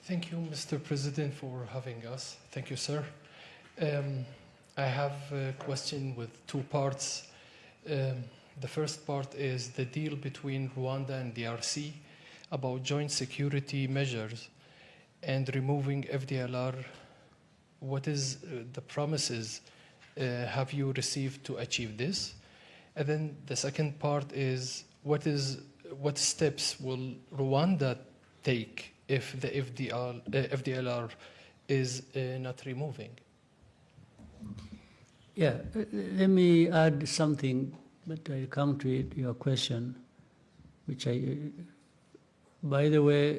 Thank you, Mr. President, for having us. Thank you, sir. I have a question with two parts. The first part is the deal between Rwanda and DRC about joint security measures and removing FDLR. What is the promises have you received to achieve this? And then the second part is what steps will Rwanda take if the FDLR is not removing? Yeah, let me add something, but I come to it, your question, which by the way,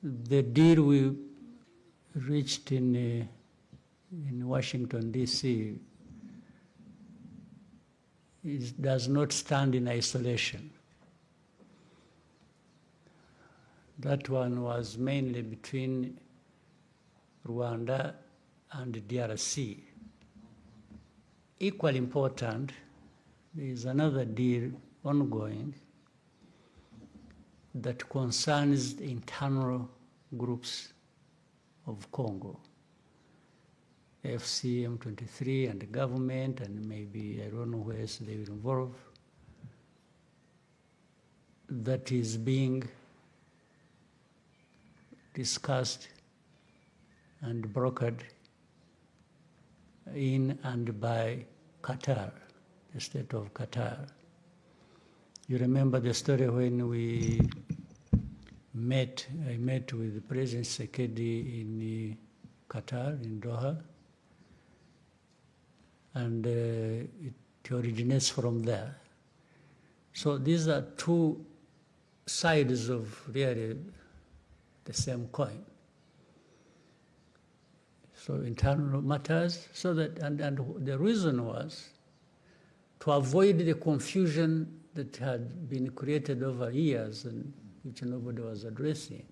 the deal we reached in Washington, D.C. does not stand in isolation. That one was mainly between Rwanda and the DRC. Equally important, there is another deal ongoing that concerns the internal groups of Congo, FC, M23, and the government, and maybe, I don't know where else they will involve, that is being discussed and brokered in and by Qatar, the state of Qatar. You remember the story when I met with President Sekedi in Qatar, in Doha, and it originates from there. So these are two sides of really the same coin. So internal matters, so that, and the reason was to avoid the confusion that had been created over years and which nobody was addressing.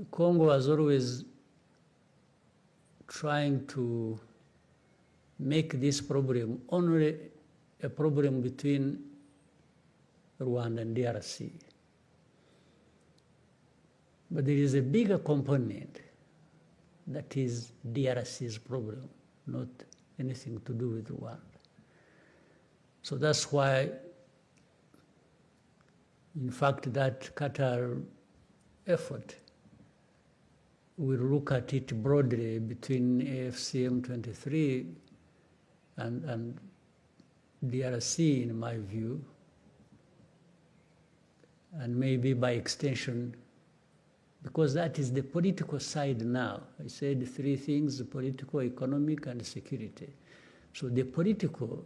Congo was always trying to make this problem only a problem between Rwanda and DRC. But there is a bigger component that is DRC's problem, not anything to do with Rwanda. So that's why, in fact, that Qatar effort will look at it broadly between AFC M23 and DRC, in my view, and maybe by extension, because that is the political side now. I said three things: political, economic, and security. So the political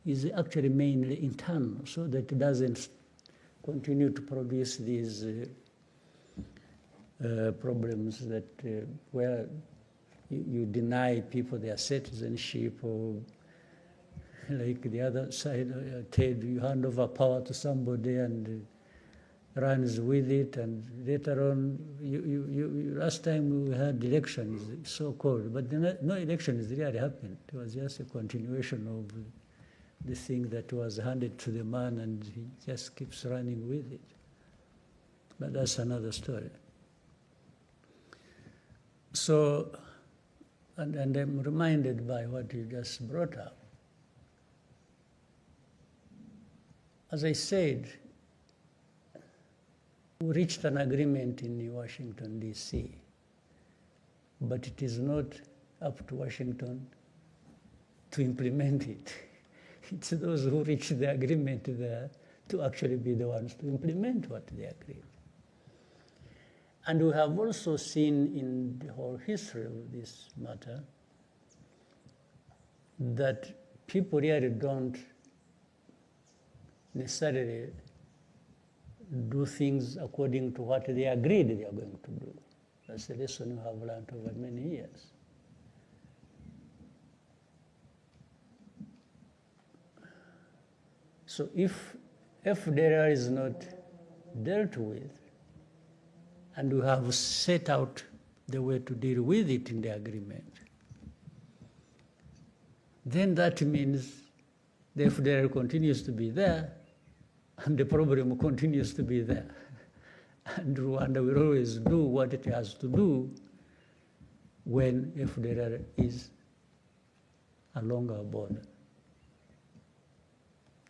is actually mainly internal, so that it doesn't continue to produce these problems that where you deny people their citizenship, or like the other side, Ted, you hand over power to somebody and runs with it, and later on, last time we had elections, so-called, but no elections really happened. It was just a continuation of the thing that was handed to the man, and he just keeps running with it. But that's another story. So, and I'm reminded by what you just brought up. As I said, we reached an agreement in Washington, D.C., but it is not up to Washington to implement it. It's those who reach the agreement there to actually be the ones to implement what they agreed. And we have also seen in the whole history of this matter that people really don't necessarily do things according to what they agreed they are going to do. That's a lesson we have learned over many years. So if FDLR is not dealt with, and we have set out the way to deal with it in the agreement, then that means the FDLR continues to be there, and the problem continues to be there. And Rwanda will always do what it has to do when FDLR is along our border.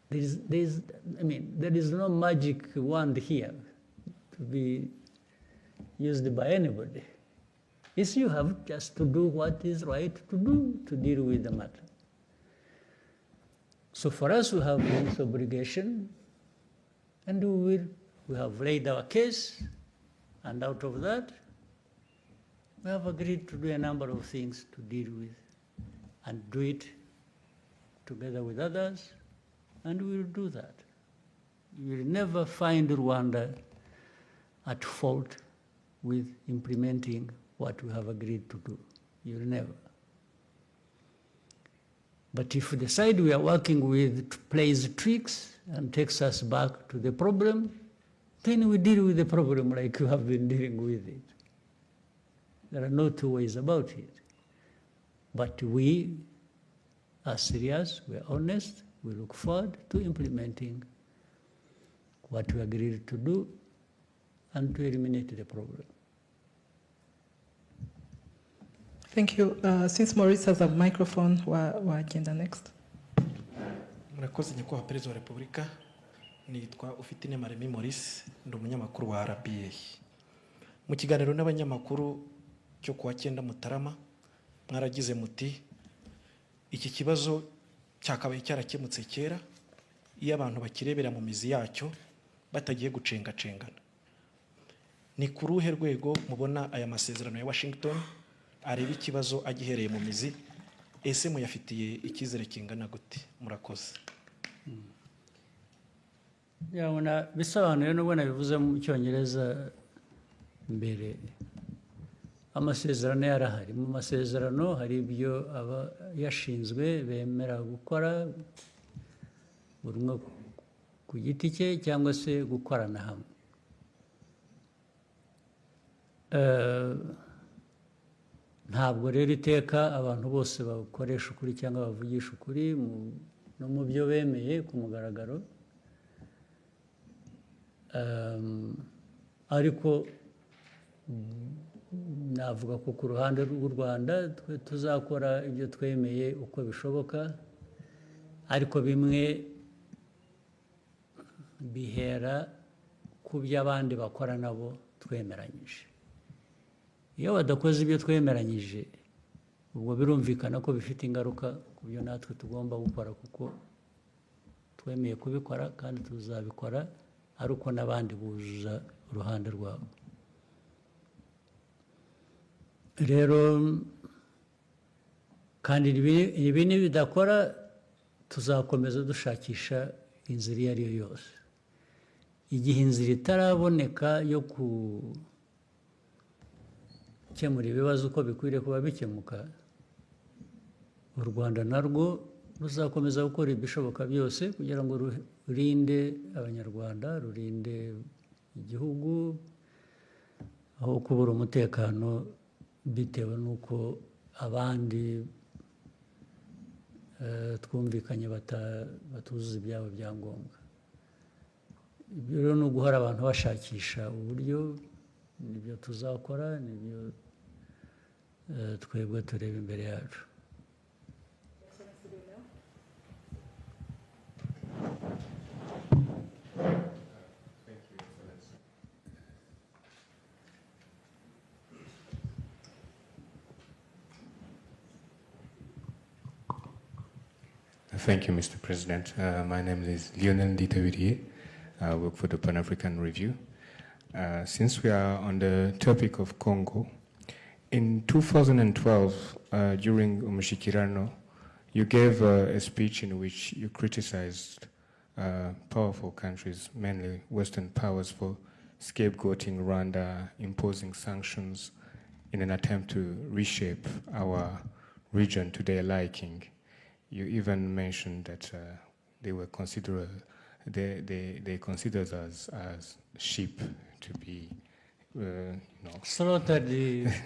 There is no magic wand here to be used by anybody. It's you have just to do what is right to do to deal with the matter. So for us, we have this obligation, and we have laid our case, and out of that, we have agreed to do a number of things to deal with, and do it together with others, and we will do that. You will never find Rwanda at fault with implementing what we have agreed to do. You will never. But if the side we are working with plays tricks and takes us back to the problem, then we deal with the problem like you have been dealing with it. There are no two ways about it. But we are serious, we are honest, we look forward to implementing what we agreed to do and to eliminate the problem. Thank you. Since Maurice has a microphone, agenda next. Murakoze nyakubahwa Perezida wa Repubulika, nitwa Ufitine Maremi Maurice, ndi umunyamakuru wa RBA. Mu kiganiro n'abanyamakuru cyo kuwa 9 Mutarama, mwaragize muti iki kibazo cyakabaye cyarakemutse kera iyo abantu bakirebera mu mizi yacyo batagiye gucengacengana. Ni ku ruhe rwego mubona aya masezerano ya Washington areba ikibazo agihereye mu mizi, ese muyafitiye ikizere kingana gute? Murakoze. Yabona bisobanuye no bwana bivuze mu Cyongereza mbere. Amasezerano yarahari. Mu masezerano hari ibyo aba yashinzwe bemera gukora buri umwe ku giti cye cyangwa se gukorana hamwe. Ntabwo rero iteka abantu bose bakoresha ukuri cyangwa bavugisha ukuri no mu byo bemeye ku mugaragaro, ariko navuga ko ku ruhande rw'u Rwanda twe tuzakora ibyo twemeye uko bishoboka, ariko bimwe bihera ku byo abandi bakora nabo twemeranyije. Iyo badakoze ibyo twemeranyije, ubwo birumvikana ko bifite ingaruka ku byo natwe tugomba gukora, kuko twemeye kubikora kandi tuzabikora ari uko n'abandi buzuza uruhande rwabo. Rero kandi ibi nibidakora tuzakomeza dushakisha inzira iyo ari yo yose. Igihe inzira itaraboneka yo gukemura ibibazo uko bikwiriye kuba bikemuka, u Rwanda narwo ruzakomeza gukora ibishoboka byose kugira ngo rurinde abanyarwanda, rurinde igihugu aho kubura umutekano bitewe n'uko abandi twumvikanye batuzuza ibyabo byangombwa. Ibyo rero ni uguhora abantu bashakisha uburyo, nibyo tuzakora, nibyo twebwe tureba imbere yacu. Thank you, Mr. President. My name is Lionel Nditewiriye. I work for the Pan-African Review. Since we are on the topic of Congo, in 2012, during Umushikirano, you gave a speech in which you criticized powerful countries, mainly Western powers, for scapegoating Rwanda, imposing sanctions in an attempt to reshape our region to their liking. You even mentioned that they considered us as sheep to be, slaughtered,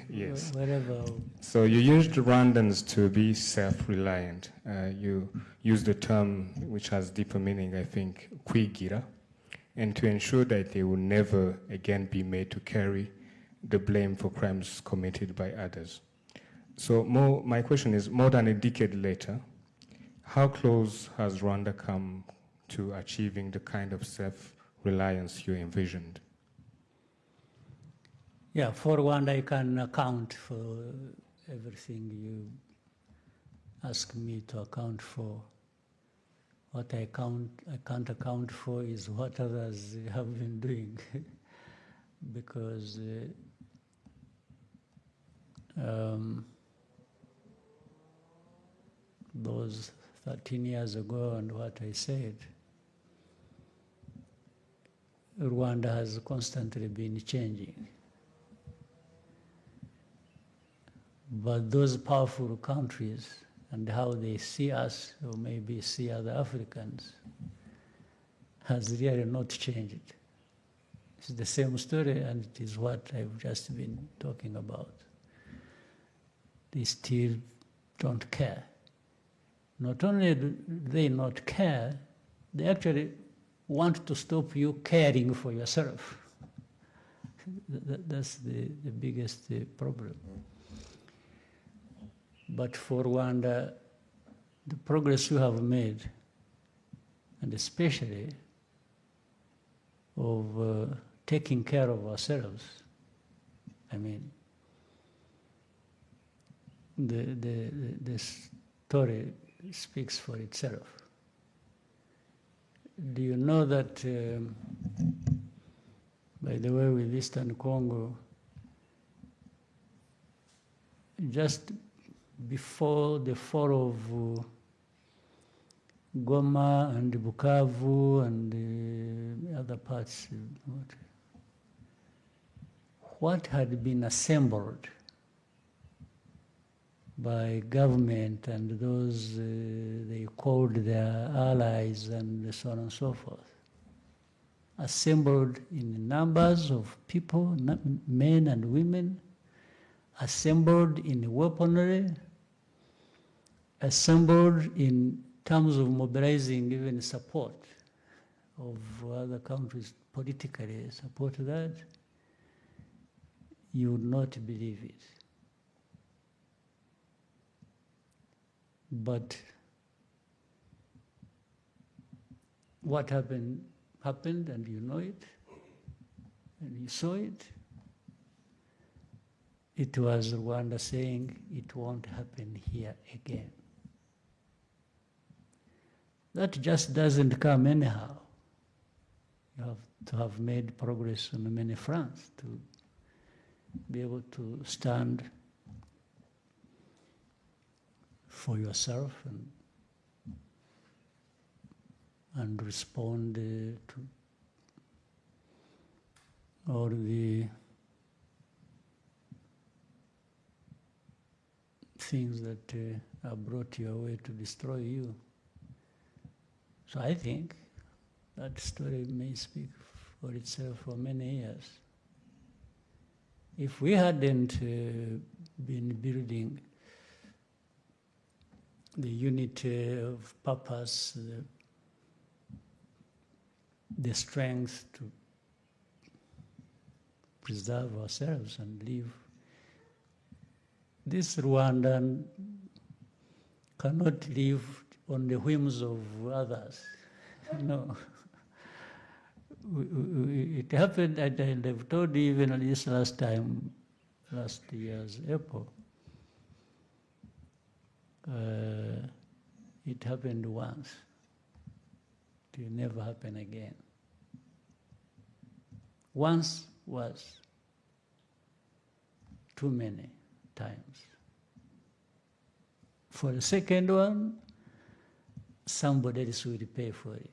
yes. Wherever. So you used Rwandans to be self-reliant. You used the term which has deeper meaning, I think, kwigira. and to ensure that they will never again be made to carry the blame for crimes committed by others. So my question is, more than a decade later, how close has Rwanda come to achieving the kind of self-reliance you envisioned? Yeah, for Rwanda, I can account for everything you ask me to account for. What I can't account for is what others have been doing, because those 13 years ago and what I said, Rwanda has constantly been changing. But those powerful countries and how they see us, or maybe see other Africans, has really not changed. It's the same story, and it is what I've just been talking about. They still don't care. Not only do they not care, they actually want to stop you caring for yourself. That's the biggest problem. But for Rwanda, the progress we have made, and especially of taking care of ourselves, I mean, the story speaks for itself. Do you know that, by the way, with Eastern Congo, just before the fall of Goma and Bukavu and other parts, what had been assembled by government and those they called their allies and so on and so forth, assembled in numbers of people, men and women, assembled in weaponry, assembled in terms of mobilizing even support of other countries politically, support that, you would not believe it. But what happened, and you know it, and you saw it. It was Rwanda saying it won't happen here again. That just doesn't come anyhow. You have to have made progress on many fronts to be able to stand for yourself and respond to all the things that are brought your way to destroy you. So I think that story may speak for itself for many years. If we hadn't been building the unity of purpose, the strength to preserve ourselves and live, this Rwandan cannot live on the whims of others. No. It happened, and I've told you even this last year's April, it happened once. It will never happen again. Once was too many times. For the second one, somebody else will pay for it.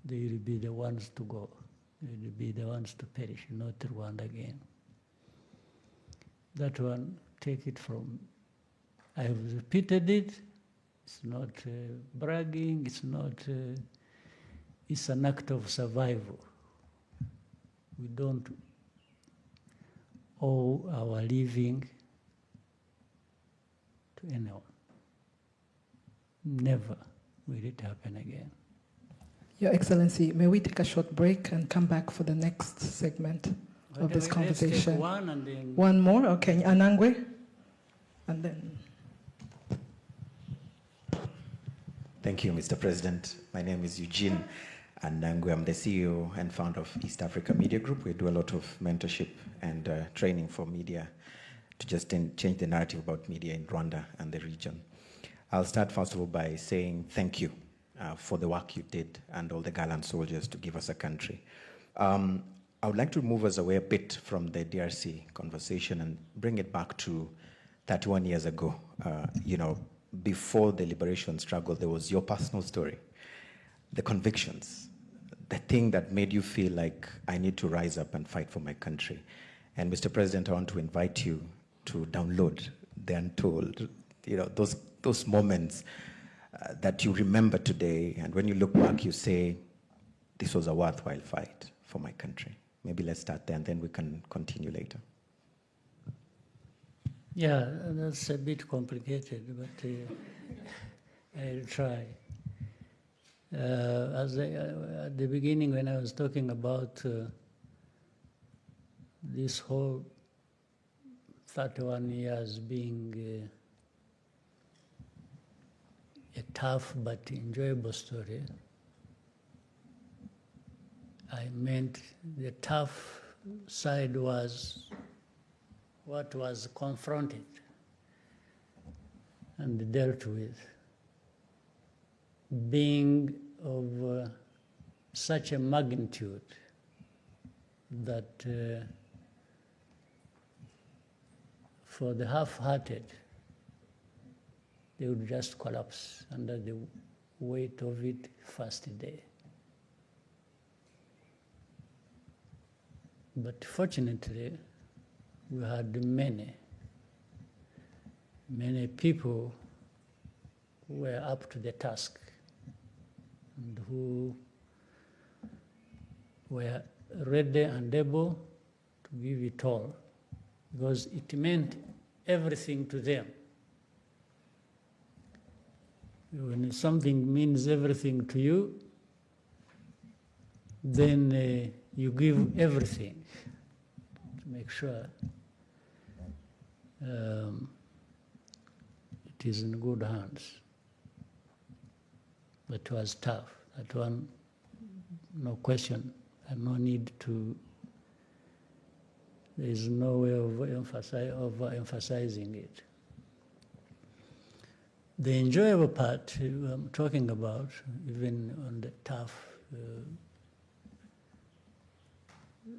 They will be the ones to go. They will be the ones to perish, not Rwanda again. That one, take it from, I have repeated it. It's not bragging, it's not, it's an act of survival. We don't owe our living to anyone. Never will it happen again. Your Excellency, may we take a short break and come back for the next segment of this Let's take conversation? one and then One more, okay, Anangwe, and then. Thank you, Mr. President. My name is Eugene Anangwe. I'm the CEO and founder of East Africa Media Group. We do a lot of mentorship and training for media to just change the narrative about media in Rwanda and the region. I'll start first of all by saying thank you for the work you did and all the gallant soldiers to give us a country. I would like to move us away a bit from the DRC conversation and bring it back to 31 years ago. Before the liberation struggle, there was your personal story, the convictions, the thing that made you feel like I need to rise up and fight for my country. And Mr. President, I want to invite you to download the Untold, those moments that you remember today, and when you look back, you say, this was a worthwhile fight for my country. Maybe let's start there, and then we can continue later. yeah, that's a bit complicated, but I'll try. At the beginning, when I was talking about this whole 31 years being a tough but enjoyable story, I meant the tough side was what was confronted and dealt with, being of such a magnitude that for the half-hearted, they would just collapse under the weight of it first day. But fortunately, we had many people who were up to the task and who were ready and able to give it all, because it meant everything to them. When something means everything to you, then you give everything to make sure it is in good hands. But it was tough. That one, no question, and no need to. There is no way of emphasizing it. The enjoyable part I'm talking about, even on the tough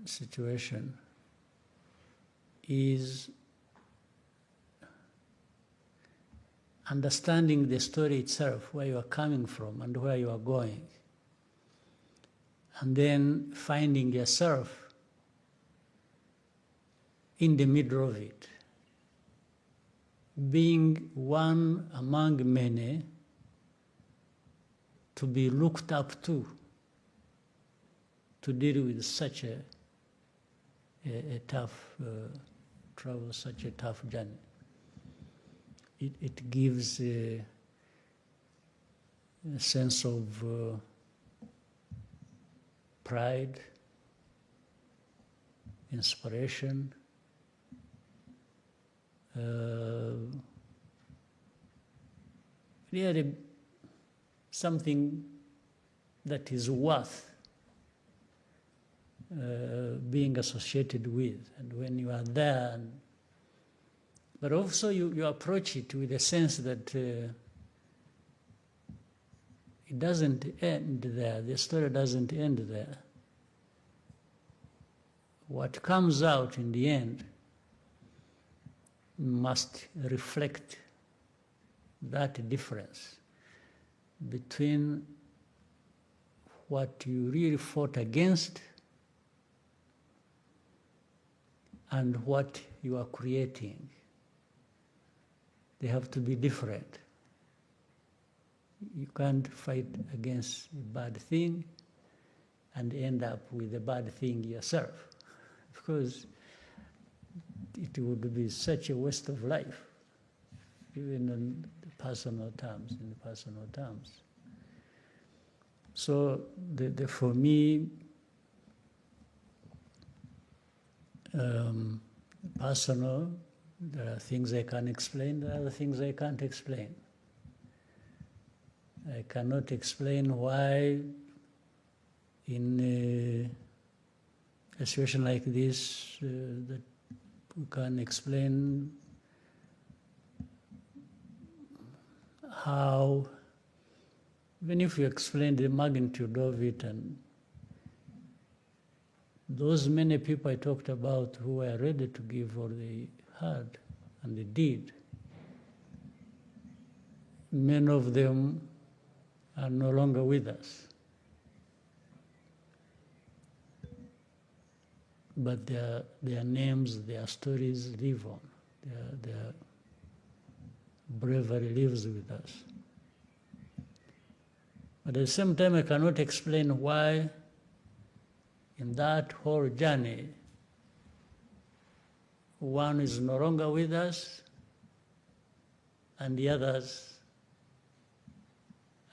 situation, is understanding the story itself, where you are coming from and where you are going, and then finding yourself in the middle of it, being one among many to be looked up to deal with such a tough travel, such a tough journey. It gives a sense of pride, inspiration, really something that is worth being associated with. And when you are there, but also you approach it with a sense that it doesn't end there. The story doesn't end there. What comes out in the end must reflect that difference between what you really fought against and what you are creating. They have to be different. You can't fight against a bad thing and end up with a bad thing yourself, because it would be such a waste of life, even in personal terms. So for me, personal, there are things I can explain, there are other things I can't explain. I cannot explain why in a situation like this that we can explain how, even if you explain the magnitude of it, and those many people I talked about who were ready to give all they had, and they did, many of them are no longer with us. But their names, their stories live on. Their bravery lives with us. But at the same time, I cannot explain why in that whole journey, one is no longer with us and the others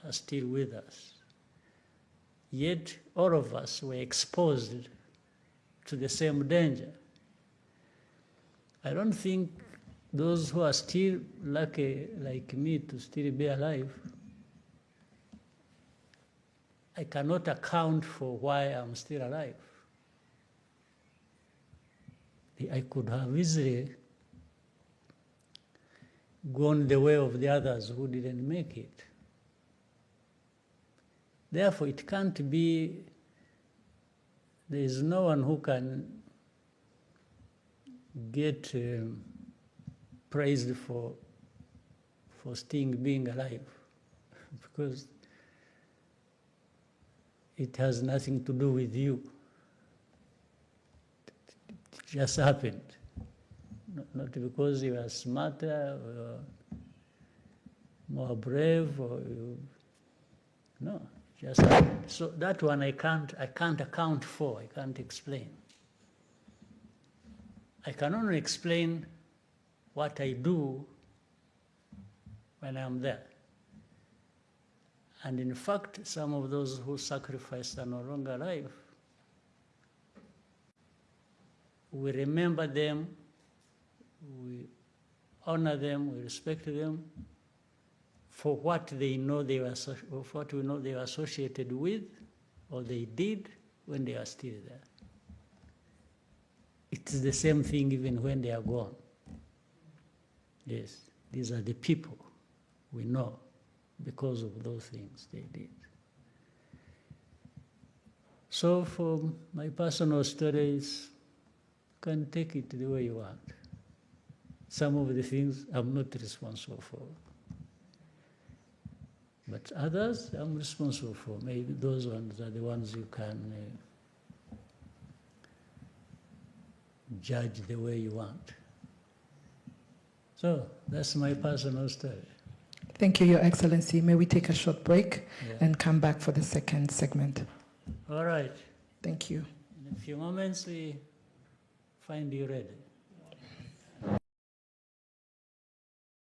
are still with us. Yet all of us were exposed to the same danger. I don't think those who are still lucky like me to still be alive, I cannot account for why I'm still alive. I could have easily gone the way of the others who didn't make it. Therefore, it can't be, there is no one who can get praised for still being alive, because it has nothing to do with you. It just happened. Not because you are smarter or more brave or no, just happened. So that one I can't account for, I can't explain. I can only explain what I do when I'm there. And in fact, some of those who sacrificed are no longer alive. We remember them, we honor them, we respect them for what they know they were, what we know they were associated with, or they did when they are still there. It's the same thing even when they are gone. Yes, these are the people we know because of those things they did. So for my personal stories, you can take it the way you want. Some of the things I'm not responsible for. But others I'm responsible for. Maybe those ones are the ones you can judge the way you want. So that's my personal story. Thank you, Your Excellency. May we take a short break Yeah. and come back for the second segment? All right. Thank you. In a few moments, we find you ready.